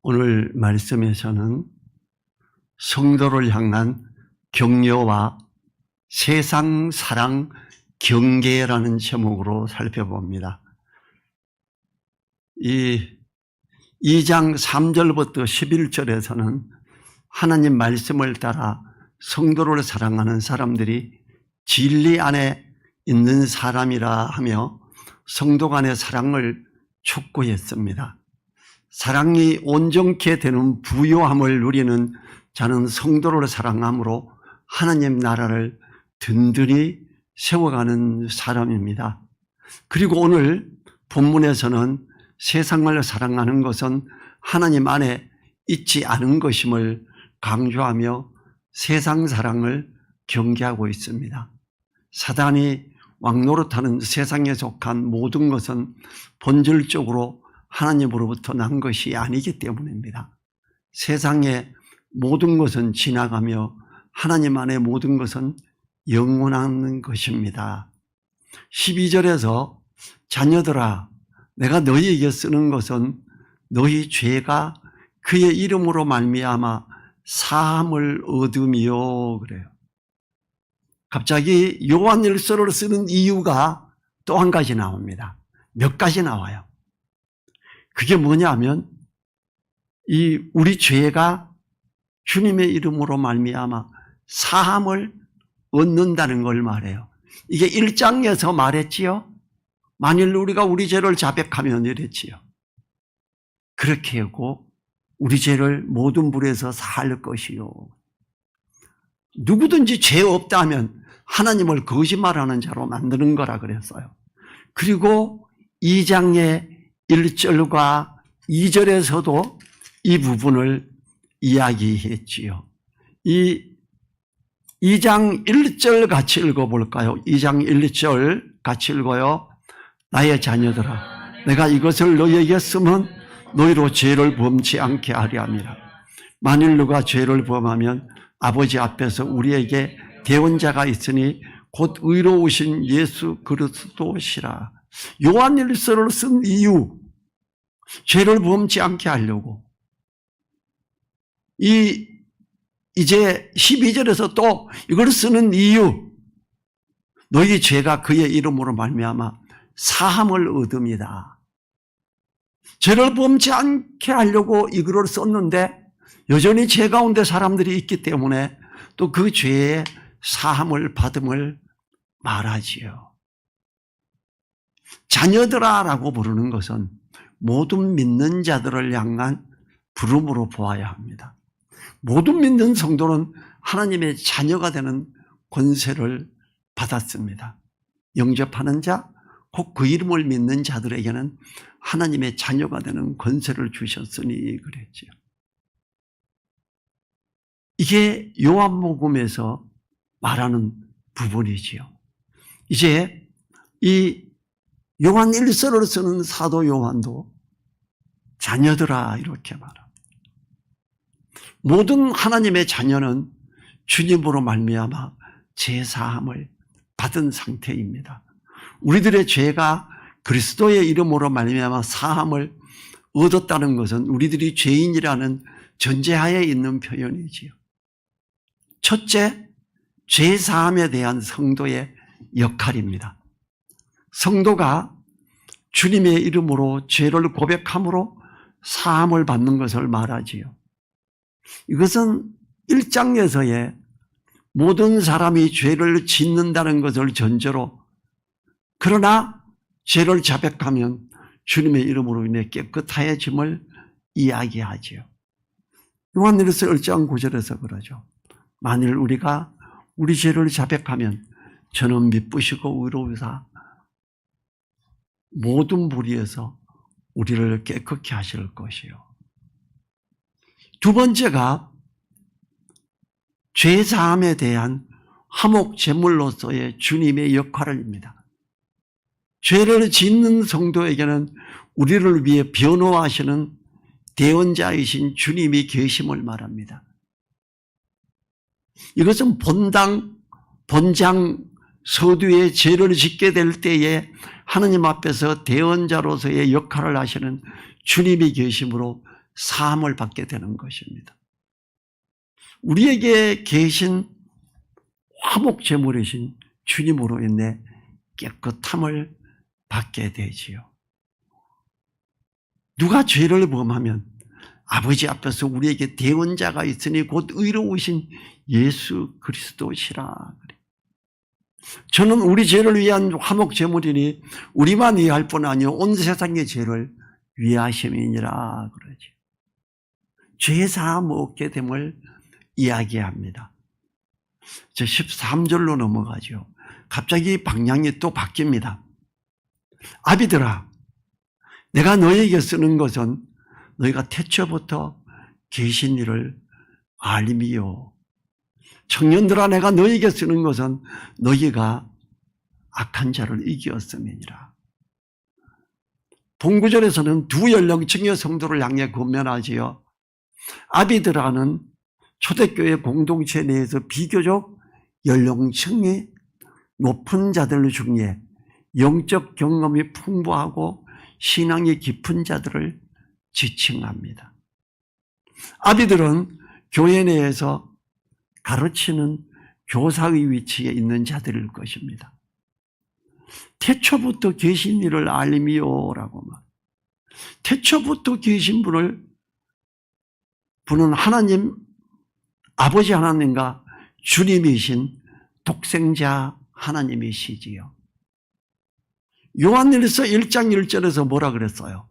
오늘 말씀에서는 성도를 향한 격려와 세상 사랑 경계라는 제목으로 살펴봅니다. 이 2장 3절부터 11절에서는 하나님 말씀을 따라 성도를 사랑하는 사람들이 진리 안에 있는 사람이라 하며 성도 간의 사랑을 촉구했습니다. 사랑이 온전케 되는 부요함을 누리는 자는 성도를 사랑함으로 하나님 나라를 든든히 세워가는 사람입니다. 그리고 오늘 본문에서는 세상을 사랑하는 것은 하나님 안에 있지 않은 것임을 강조하며 세상 사랑을 경계하고 있습니다. 사단이 왕노릇하는 세상에 속한 모든 것은 본질적으로 하나님으로부터 난 것이 아니기 때문입니다. 세상의 모든 것은 지나가며 하나님 안의 모든 것은 영원한 것입니다. 12절에서 자녀들아 내가 너희에게 쓰는 것은 너희 죄가 그의 이름으로 말미암아 사함을 얻으며 그래요. 갑자기 요한일서를 쓰는 이유가 또 한 가지 나옵니다. 몇 가지 나와요. 그게 뭐냐면 우리 죄가 주님의 이름으로 말미암아 사함을 얻는다는 걸 말해요. 이게 1장에서 말했지요. 만일 우리가 우리 죄를 자백하면 이랬지요. 그렇게 하고 우리 죄를 모든 불에서 살 것이요. 누구든지 죄 없다 하면 하나님을 거짓말하는 자로 만드는 거라 그랬어요. 그리고 2장의 1절과 2절에서도 이 부분을 이야기했지요. 이 2장 1절 같이 읽어볼까요? 2장 1절 같이 읽어요. 나의 자녀들아 내가 이것을 너희에게 쓰면 너희로 죄를 범치 않게 하려 함이라. 만일 누가 죄를 범하면 아버지 앞에서 우리에게 대언자가 있으니 곧 의로우신 예수 그리스도시라. 요한일서를 쓴 이유, 죄를 범치 않게 하려고. 이제 12절에서 또 이걸 쓰는 이유, 너희 죄가 그의 이름으로 말미암아 사함을 얻음이다. 죄를 범치 않게 하려고 이글을 썼는데 여전히 죄 가운데 사람들이 있기 때문에 또 그 죄의 사함을 받음을 말하지요. 자녀들아라고 부르는 것은 모든 믿는 자들을 향한 부름으로 보아야 합니다. 모든 믿는 성도는 하나님의 자녀가 되는 권세를 받았습니다. 영접하는 자, 곧 그 이름을 믿는 자들에게는 하나님의 자녀가 되는 권세를 주셨으니 그랬지요. 이게 요한복음에서 말하는 부분이지요. 이제 이 요한 1서를 쓰는 사도 요한도 자녀들아 이렇게 말합니다. 모든 하나님의 자녀는 주님으로 말미암아 죄사함을 받은 상태입니다. 우리들의 죄가 그리스도의 이름으로 말미암아 사함을 얻었다는 것은 우리들이 죄인이라는 전제하에 있는 표현이지요. 첫째, 죄사함에 대한 성도의 역할입니다. 성도가 주님의 이름으로 죄를 고백함으로 사함을 받는 것을 말하지요. 이것은 1장에서의 모든 사람이 죄를 짓는다는 것을 전제로, 그러나 죄를 자백하면 주님의 이름으로 인해 깨끗하여짐을 이야기하지요. 요한일서 1장 9절에서 그러죠. 만일 우리가 우리 죄를 자백하면 저는 미쁘시고 의로우사 모든 불의에서 우리를 깨끗게 하실 것이요. 두 번째가 죄사함에 대한 화목 제물로서의 주님의 역할입니다. 죄를 짓는 성도에게는 우리를 위해 변호하시는 대언자이신 주님이 계심을 말합니다. 이것은 본장 서두에 죄를 짓게 될 때에 하나님 앞에서 대언자로서의 역할을 하시는 주님이 계심으로 사함을 받게 되는 것입니다. 우리에게 계신 화목제물이신 주님으로 인해 깨끗함을 받게 되지요. 누가 죄를 범하면 아버지 앞에서 우리에게 대언자가 있으니 곧 의로우신 예수 그리스도시라. 저는 우리 죄를 위한 화목제물이니 우리만 위할 뿐 아니요 온 세상의 죄를 위하심이니라 그러지. 죄사함 얻게 됨을 이야기합니다. 저 13절로 넘어가죠. 갑자기 방향이 또 바뀝니다. 아비들아, 내가 너에게 쓰는 것은 너희가 태초부터 계신 일을 알림이요. 청년들아, 내가 너에게 쓰는 것은 너희가 악한 자를 이기었음이니라. 본구절에서는 두 연령층의 성도를 향해 권면하지요. 아비들아는 초대교회 공동체 내에서 비교적 연령층이 높은 자들 중에 영적 경험이 풍부하고 신앙이 깊은 자들을 지칭합니다. 아비들은 교회 내에서 가르치는 교사의 위치에 있는 자들일 것입니다. 태초부터 계신 이를 알림이요라고 말. 태초부터 계신 분은 하나님, 아버지 하나님과 주님이신 독생자 하나님이시지요. 요한일서 1장 1절에서 뭐라 그랬어요?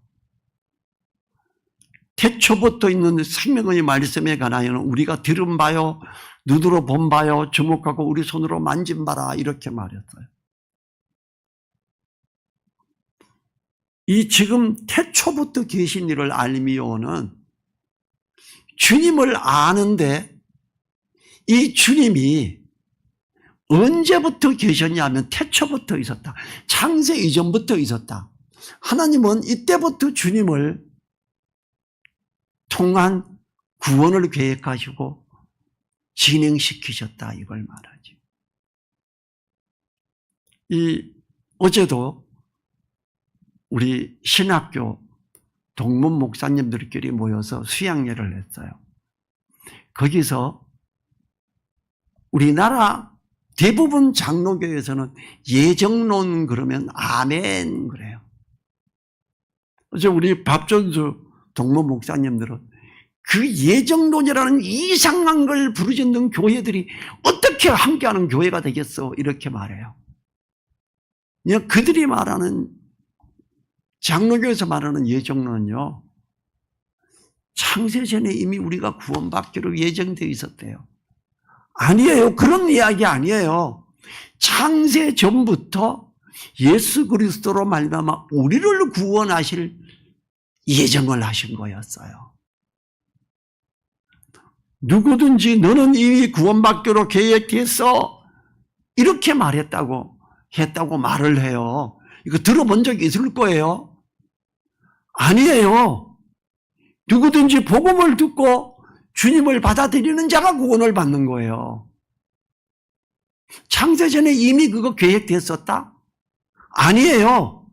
태초부터 있는 생명의 말씀에 관하여는 우리가 들은 바요, 눈으로 본 바요, 주목하고 우리 손으로 만진 바라 이렇게 말했어요. 이 지금 태초부터 계신 이를 알미요는 주님을 아는데 이 주님이 언제부터 계셨냐면 태초부터 있었다. 창세 이전부터 있었다. 하나님은 이때부터 주님을 통한 구원을 계획하시고 진행시키셨다 이걸 말하지. 어제도 우리 신학교 동문 목사님들끼리 모여서 수양회를 했어요. 거기서 우리나라 대부분 장로교에서는 예정론 그러면 아멘 그래요. 어제 우리 밥전수 동문 목사님들은 그 예정론이라는 이상한 걸 부르짖는 교회들이 어떻게 함께하는 교회가 되겠어 이렇게 말해요. 그들이 말하는 장로교에서 말하는 예정론은요, 창세전에 이미 우리가 구원받기로 예정되어 있었대요. 아니에요. 그런 이야기 아니에요. 창세전부터 예수 그리스도로 말미암아 우리를 구원하실 예정을 하신 거였어요. 누구든지 너는 이미 구원받기로 계획했어 이렇게 말했다고 말을 해요. 이거 들어본 적이 있을 거예요. 아니에요. 누구든지 복음을 듣고 주님을 받아들이는 자가 구원을 받는 거예요. 창세전에 이미 그거 계획됐었다? 아니에요.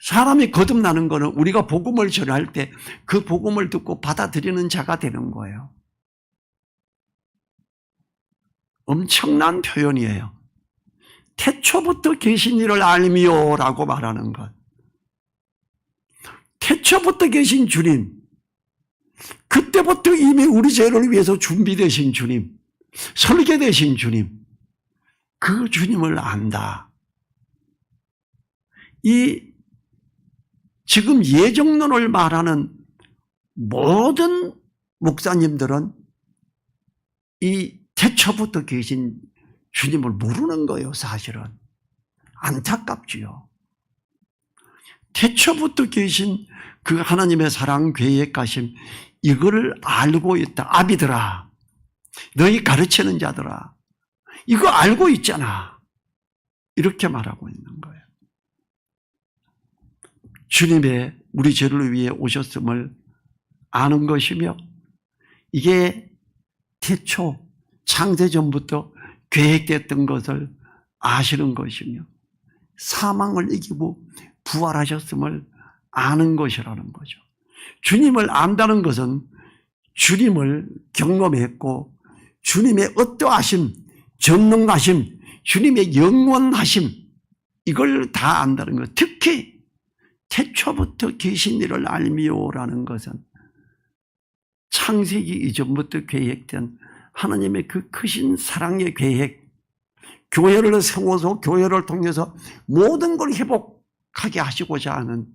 사람이 거듭나는 거는 우리가 복음을 전할 때 그 복음을 듣고 받아들이는 자가 되는 거예요. 엄청난 표현이에요. 태초부터 계신 이를 알미요라고 말하는 것. 태초부터 계신 주님, 그때부터 이미 우리 죄를 위해서 준비되신 주님, 설계되신 주님, 그 주님을 안다. 이 지금 예정론을 말하는 모든 목사님들은 이 태초부터 계신 주님을 모르는 거예요, 사실은. 안타깝지요. 태초부터 계신 그 하나님의 사랑 계획하심, 이거를 알고 있다. 아비들아, 너희 가르치는 자들아, 이거 알고 있잖아. 이렇게 말하고 있는 거예요. 주님의 우리 죄를 위해 오셨음을 아는 것이며, 이게 태초 창세전부터 계획됐던 것을 아시는 것이며, 사망을 이기고 부활하셨음을 아는 것이라는 거죠. 주님을 안다는 것은 주님을 경험했고 주님의 어떠하심, 전능하심, 주님의 영원하심 이걸 다 안다는 것. 특히 태초부터 계신 이를 알미오라는 것은 창세기 이전부터 계획된 하나님의 그 크신 사랑의 계획, 교회를 세워서 교회를 통해서 모든 걸 회복하게 하시고자 하는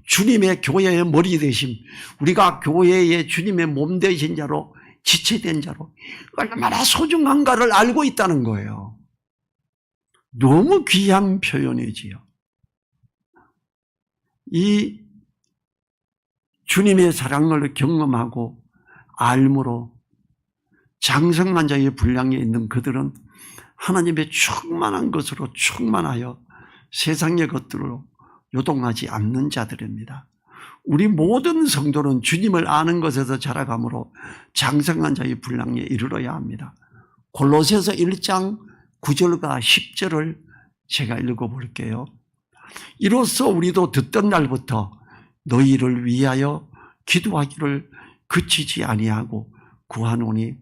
주님의 교회의 머리 되심, 우리가 교회의 주님의 몸 되신 자로 지체된 자로 얼마나 소중한가를 알고 있다는 거예요. 너무 귀한 표현이지요. 이 주님의 사랑을 경험하고 알므로 장성한 자의 분량에 있는 그들은 하나님의 충만한 것으로 충만하여 세상의 것들로 요동하지 않는 자들입니다. 우리 모든 성도는 주님을 아는 것에서 자라감으로 장성한 자의 분량에 이르러야 합니다. 골로새서 1장 9절과 10절을 제가 읽어볼게요. 이로써 우리도 듣던 날부터 너희를 위하여 기도하기를 그치지 아니하고 구하노니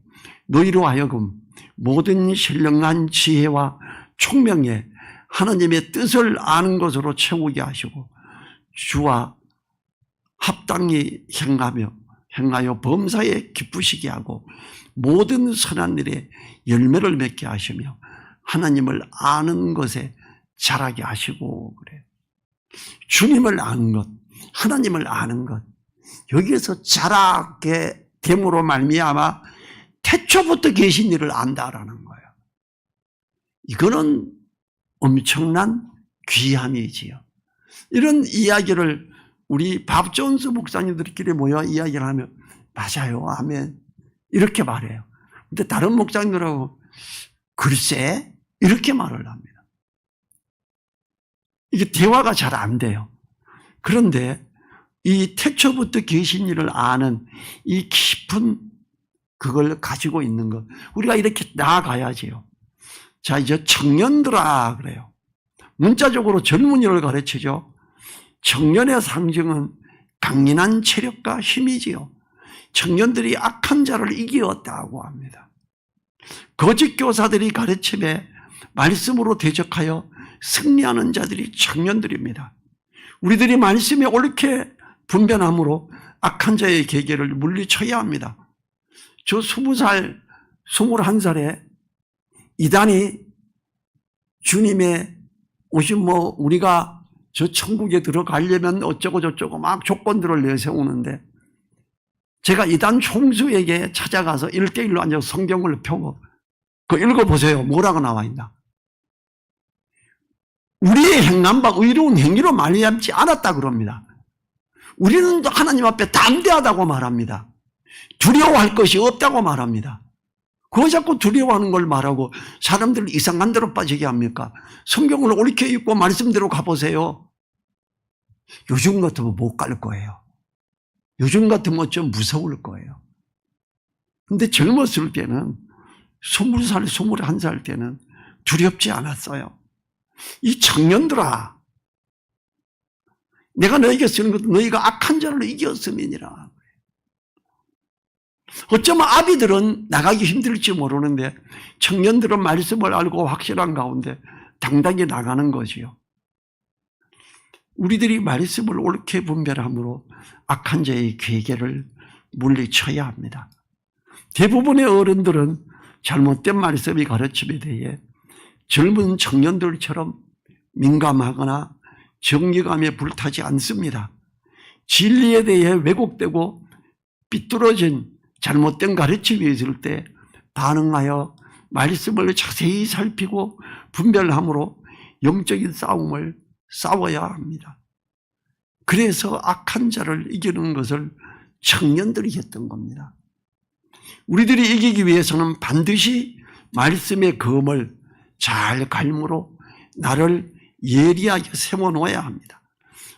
너희로 하여금 모든 신령한 지혜와 총명에 하나님의 뜻을 아는 것으로 채우게 하시고 주와 합당히 행하여 범사에 기쁘시게 하고 모든 선한 일에 열매를 맺게 하시며 하나님을 아는 것에 자라게 하시고 그래요. 주님을 아는 것, 하나님을 아는 것, 여기에서 자라게 됨으로 말미암아 태초부터 계신 일을 안다라는 거예요. 이거는 엄청난 귀함이지요. 이런 이야기를 우리 밥 존스 목사님들끼리 모여 이야기를 하면 맞아요, 아멘 이렇게 말해요. 근데 다른 목사님들하고 글쎄 이렇게 말을 합니다. 이게 대화가 잘 안 돼요. 그런데 이 태초부터 계신 일을 아는 이 깊은 그걸 가지고 있는 것, 우리가 이렇게 나아가야지요. 자, 이제 청년들아 그래요. 문자적으로 젊은이를 가르치죠. 청년의 상징은 강인한 체력과 힘이지요. 청년들이 악한 자를 이기었다고 합니다. 거짓 교사들이 가르침에 말씀으로 대적하여 승리하는 자들이 청년들입니다. 우리들이 말씀에 옳게 분별함으로 악한 자의 계계를 물리쳐야 합니다. 저 20살, 21살에 이단이 주님의 오신 우리가 저 천국에 들어가려면 어쩌고 저쩌고 막 조건들을 내세우는데 제가 이단 총수에게 찾아가서 1대1로 앉아서 성경을 펴고 그거 읽어보세요. 뭐라고 나와 있나? 우리의 행한 바 의로운 행위로 말미암지 않았다 그럽니다. 우리는 하나님 앞에 담대하다고 말합니다. 두려워할 것이 없다고 말합니다. 그거 자꾸 두려워하는 걸 말하고 사람들을 이상한 데로 빠지게 합니까? 성경을 옳게 읽고 말씀대로 가보세요. 요즘 같으면 못 갈 거예요. 요즘 같으면 좀 무서울 거예요. 근데 젊었을 때는 20살, 21살 때는 두렵지 않았어요. 이 청년들아, 내가 너에게 쓰는 것도 너희가 악한 자를 이겼음이니라. 어쩌면 아비들은 나가기 힘들지 모르는데 청년들은 말씀을 알고 확실한 가운데 당당히 나가는 거지요. 우리들이 말씀을 옳게 분별함으로 악한 자의 괴계를 물리쳐야 합니다. 대부분의 어른들은 잘못된 말씀의 가르침에 대해 젊은 청년들처럼 민감하거나 정의감에 불타지 않습니다. 진리에 대해 왜곡되고 삐뚤어진 잘못된 가르침이 있을 때 반응하여 말씀을 자세히 살피고 분별함으로 영적인 싸움을 싸워야 합니다. 그래서 악한 자를 이기는 것을 청년들이 했던 겁니다. 우리들이 이기기 위해서는 반드시 말씀의 검을 잘 갈므로 나를 예리하게 세워놓아야 합니다.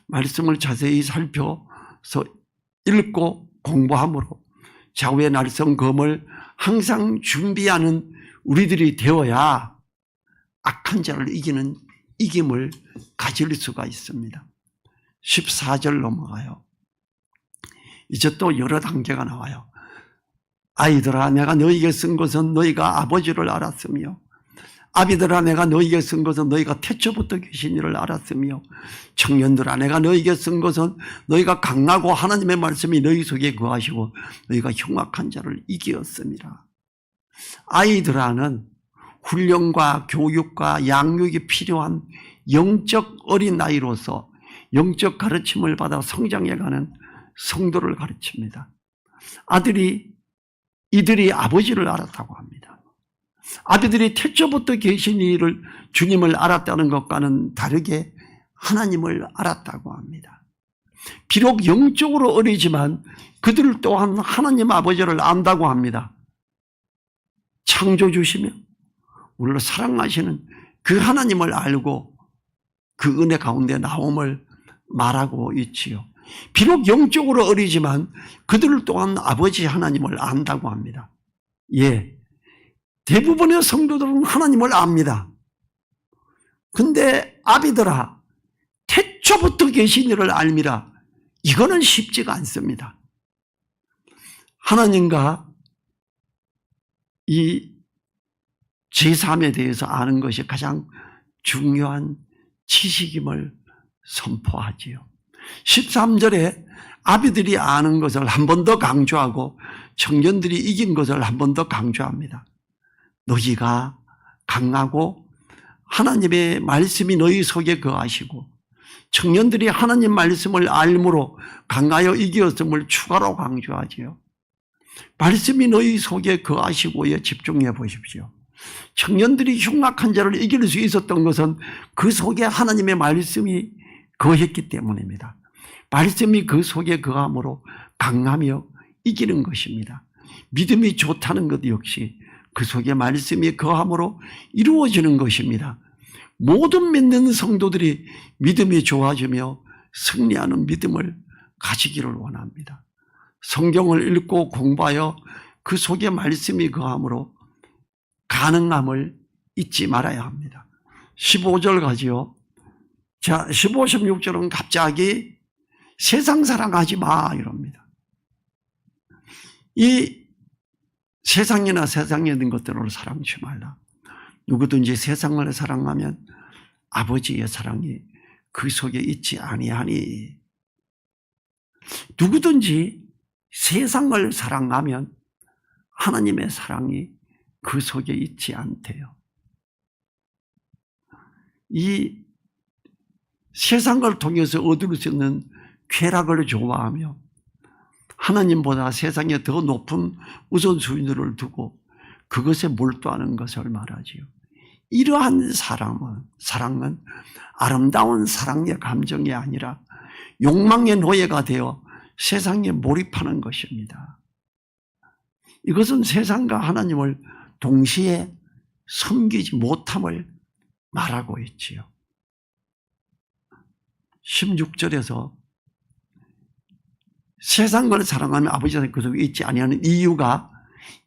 말씀을 자세히 살펴서 읽고 공부함으로 좌우의 날선 검을 항상 준비하는 우리들이 되어야 악한 자를 이기는 이김을 가질 수가 있습니다. 14절 넘어가요. 이제 또 여러 단계가 나와요. 아이들아, 내가 너희에게 쓴 것은 너희가 아버지를 알았으며, 아비들아, 내가 너희에게 쓴 것은 너희가 태초부터 계신 이를 알았으며, 청년들아, 내가 너희에게 쓴 것은 너희가 강하고 하나님의 말씀이 너희 속에 거하시고 너희가 흉악한 자를 이기었음이라. 아이들아는 훈련과 교육과 양육이 필요한 영적 어린 나이로서 영적 가르침을 받아 성장해가는 성도를 가르칩니다. 이들이 아버지를 알았다고 합니다. 아비들이 태초부터 계신 이를 주님을 알았다는 것과는 다르게 하나님을 알았다고 합니다. 비록 영적으로 어리지만 그들 또한 하나님 아버지를 안다고 합니다. 창조주시며 우리를 사랑하시는 그 하나님을 알고 그 은혜 가운데 나옴을 말하고 있지요. 비록 영적으로 어리지만 그들 또한 아버지 하나님을 안다고 합니다. 예, 대부분의 성도들은 하나님을 압니다. 근데 아비들아, 태초부터 계신 이를 알미라. 이거는 쉽지가 않습니다. 하나님과 이 제3에 대해서 아는 것이 가장 중요한 지식임을 선포하지요. 13절에 아비들이 아는 것을 한 번 더 강조하고 청년들이 이긴 것을 한 번 더 강조합니다. 너희가 강하고 하나님의 말씀이 너희 속에 거하시고 청년들이 하나님 말씀을 알므로 강하여 이기었음을 추가로 강조하지요. 말씀이 너희 속에 거하시고에 집중해 보십시오. 청년들이 흉악한 자를 이길 수 있었던 것은 그 속에 하나님의 말씀이 거했기 때문입니다. 말씀이 그 속에 거함으로 강하며 이기는 것입니다. 믿음이 좋다는 것 역시 그 속에 말씀이 거함으로 이루어지는 것입니다. 모든 믿는 성도들이 믿음이 좋아지며 승리하는 믿음을 가지기를 원합니다. 성경을 읽고 공부하여 그 속에 말씀이 거함으로 가능함을 잊지 말아야 합니다. 15절 가지요. 자, 15, 16절은 갑자기 세상 사랑하지 마 이럽니다. 이 세상이나 세상에 있는 것들을 사랑치 말라. 누구든지 세상을 사랑하면 아버지의 사랑이 그 속에 있지 아니하니. 누구든지 세상을 사랑하면 하나님의 사랑이 그 속에 있지 않대요. 이 세상을 통해서 얻을 수 있는 쾌락을 좋아하며 하나님보다 세상에 더 높은 우선순위를 두고 그것에 몰두하는 것을 말하지요. 이러한 사랑은 아름다운 사랑의 감정이 아니라 욕망의 노예가 되어 세상에 몰입하는 것입니다. 이것은 세상과 하나님을 동시에 섬기지 못함을 말하고 있지요. 16절에서 세상을 사랑하며 아버지의 그 속에 있지 아니하는 이유가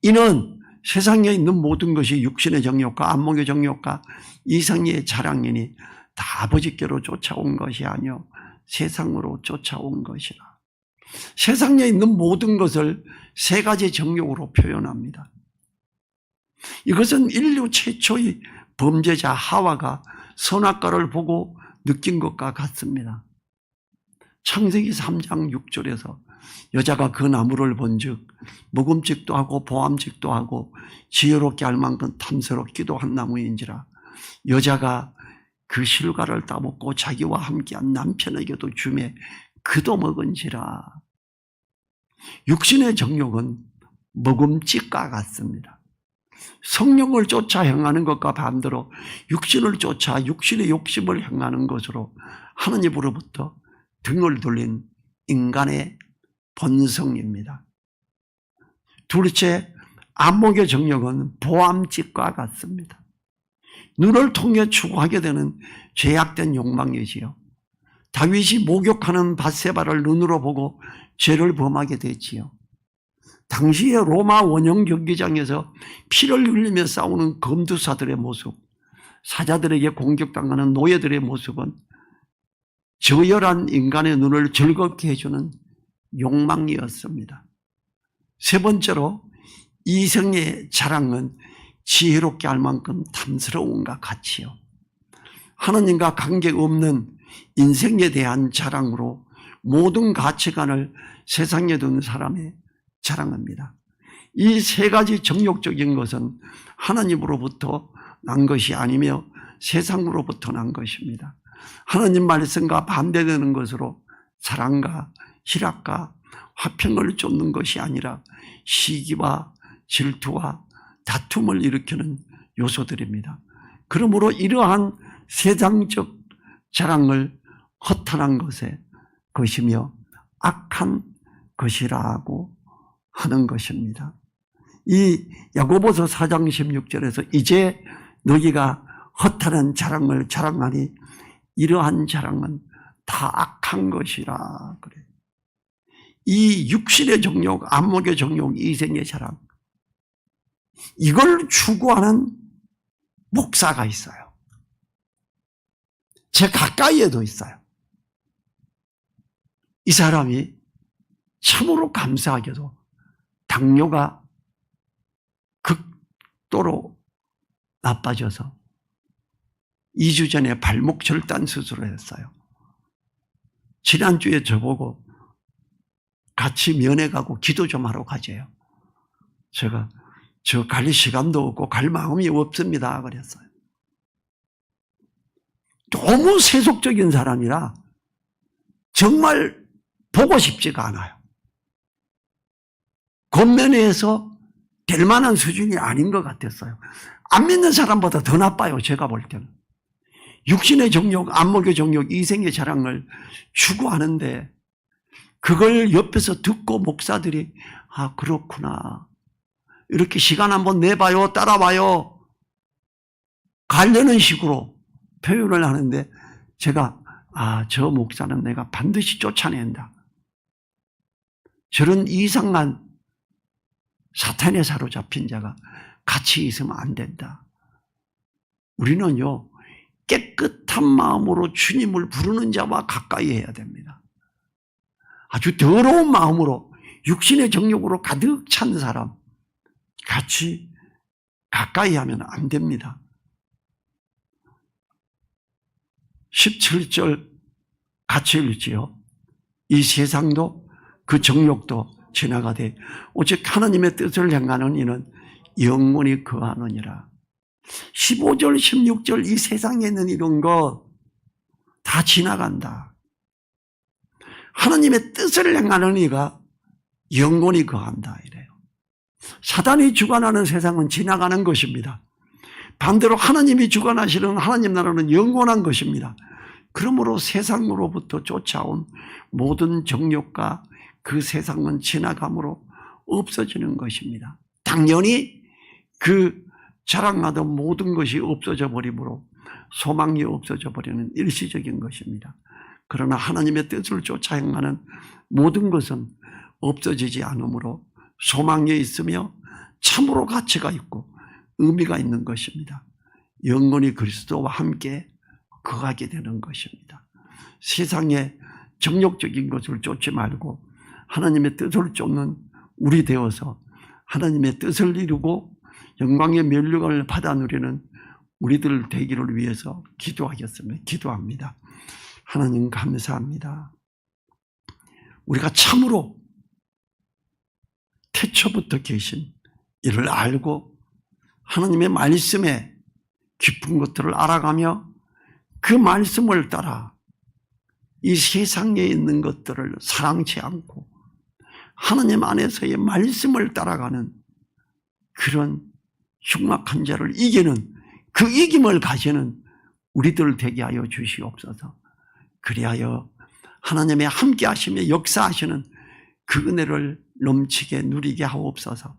이는 세상에 있는 모든 것이 육신의 정욕과 안목의 정욕과 이성의 자랑이니 다 아버지께로 쫓아온 것이 아니요 세상으로 쫓아온 것이라. 세상에 있는 모든 것을 세 가지 정욕으로 표현합니다. 이것은 인류 최초의 범죄자 하와가 선악과를 보고 느낀 것과 같습니다. 창세기 3장 6절에서 여자가 그 나무를 본즉 먹음직도 하고 보암직도 하고 지혜롭게 할 만큼 탐스럽기도 한 나무인지라. 여자가 그 실과를 따먹고 자기와 함께한 남편에게도 주매 그도 먹은지라. 육신의 정욕은 먹음직과 같습니다. 성령을 쫓아 행하는 것과 반대로 육신을 쫓아 육신의 욕심을 행하는 것으로 하나님으로부터 등을 돌린 인간의 본성입니다. 둘째, 안목의 정욕은 보암직과 같습니다. 눈을 통해 추구하게 되는 죄악된 욕망이지요. 다윗이 목욕하는 밧세바를 눈으로 보고 죄를 범하게 됐지요. 당시의 로마 원형 경기장에서 피를 흘리며 싸우는 검투사들의 모습, 사자들에게 공격당하는 노예들의 모습은 저열한 인간의 눈을 즐겁게 해주는 욕망이었습니다. 세 번째로 이성의 자랑은 지혜롭게 할 만큼 탐스러움과 같이요. 하나님과 관계없는 인생에 대한 자랑으로 모든 가치관을 세상에 두는 사람의 자랑입니다. 이 세 가지 정욕적인 것은 하나님으로부터 난 것이 아니며 세상으로부터 난 것입니다. 하나님 말씀과 반대되는 것으로 사랑과 희락과 화평을 쫓는 것이 아니라 시기와 질투와 다툼을 일으키는 요소들입니다. 그러므로 이러한 세상적 자랑을 허탄한 것이며 악한 것이라고 하는 것입니다. 이 야고보서 4장 16절에서 이제 너희가 허탄한 자랑을 자랑하니 이러한 자랑은 다 악한 것이라 그래요. 이 육신의 정욕, 안목의 정욕, 이생의 자랑, 이걸 추구하는 목사가 있어요. 제 가까이에도 있어요. 이 사람이 참으로 감사하게도 당뇨가 극도로 나빠져서 2주 전에 발목 절단 수술을 했어요. 지난주에 저보고 같이 면회 가고 기도 좀 하러 가재요. 제가 저 갈 시간도 없고 갈 마음이 없습니다 그랬어요. 너무 세속적인 사람이라 정말 보고 싶지가 않아요. 겉면에서 될 만한 수준이 아닌 것 같았어요. 안 믿는 사람보다 더 나빠요, 제가 볼 때는. 육신의 정욕, 안목의 정욕, 이생의 자랑을 추구하는데 그걸 옆에서 듣고 목사들이 아 그렇구나, 이렇게 시간 한번 내봐요, 따라와요, 가려는 식으로 표현을 하는데 제가 저 목사는 내가 반드시 쫓아낸다. 저런 이상한 사탄에 사로잡힌 자가 같이 있으면 안 된다. 우리는요, 깨끗한 마음으로 주님을 부르는 자와 가까이 해야 됩니다. 아주 더러운 마음으로 육신의 정욕으로 가득 찬 사람 같이 가까이 하면 안 됩니다. 17절 같이 읽지요. 이 세상도 그 정욕도 지나가되 오직 하나님의 뜻을 행하는 이는 영원히 거하느니라. 15절 16절 이 세상에 있는 이런 거 다 지나간다. 하나님의 뜻을 행하는 이가 영원히 거한다 이래요. 사단이 주관하는 세상은 지나가는 것입니다. 반대로 하나님이 주관하시는 하나님 나라는 영원한 것입니다. 그러므로 세상으로부터 쫓아온 모든 정욕과 그 세상은 지나감으로 없어지는 것입니다. 당연히 그 자랑하던 모든 것이 없어져 버림으로 소망이 없어져 버리는 일시적인 것입니다. 그러나 하나님의 뜻을 쫓아 행하는 모든 것은 없어지지 않으므로 소망에 있으며 참으로 가치가 있고 의미가 있는 것입니다. 영원히 그리스도와 함께 거하게 되는 것입니다. 세상에 정욕적인 것을 쫓지 말고 하나님의 뜻을 쫓는 우리 되어서 하나님의 뜻을 이루고 영광의 면류관을 받아 누리는 우리들 되기를 위해서 기도합니다. 하나님 감사합니다. 우리가 참으로 태초부터 계신 이를 알고 하나님의 말씀에 깊은 것들을 알아가며 그 말씀을 따라 이 세상에 있는 것들을 사랑치 않고 하나님 안에서의 말씀을 따라가는 그런 흉악한 자를 이기는 그 이김을 가지는 우리들 되게 하여 주시옵소서. 그리하여 하나님의 함께 하시며 역사하시는 그 은혜를 넘치게 누리게 하옵소서.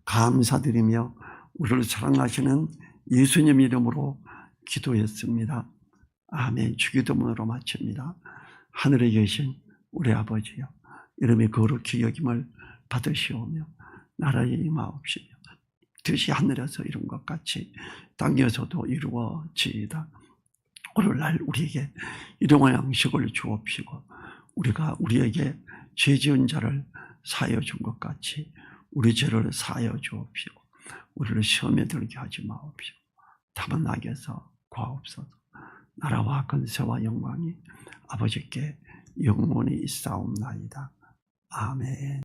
감사드리며 우리를 사랑하시는 예수님 이름으로 기도했습니다. 아멘. 주기도문으로 마칩니다. 하늘에 계신 우리 아버지여, 이름이 거룩히 여김을 받으시오며 나라의 임하옵시며 뜻이 하늘에서 이룬 것 같이 땅에서도 이루어지이다. 오늘날 우리에게 일용할 양식을 주옵시고 우리가 우리에게 죄 지은 자를 사하여 준 것 같이 우리 죄를 사하여 주옵시오. 우리를 시험에 들게 하지 마옵시오. 다만 악에서 구하옵소서. 나라와 권세와 영광이 아버지께 영원히 있사옵나이다. 아멘.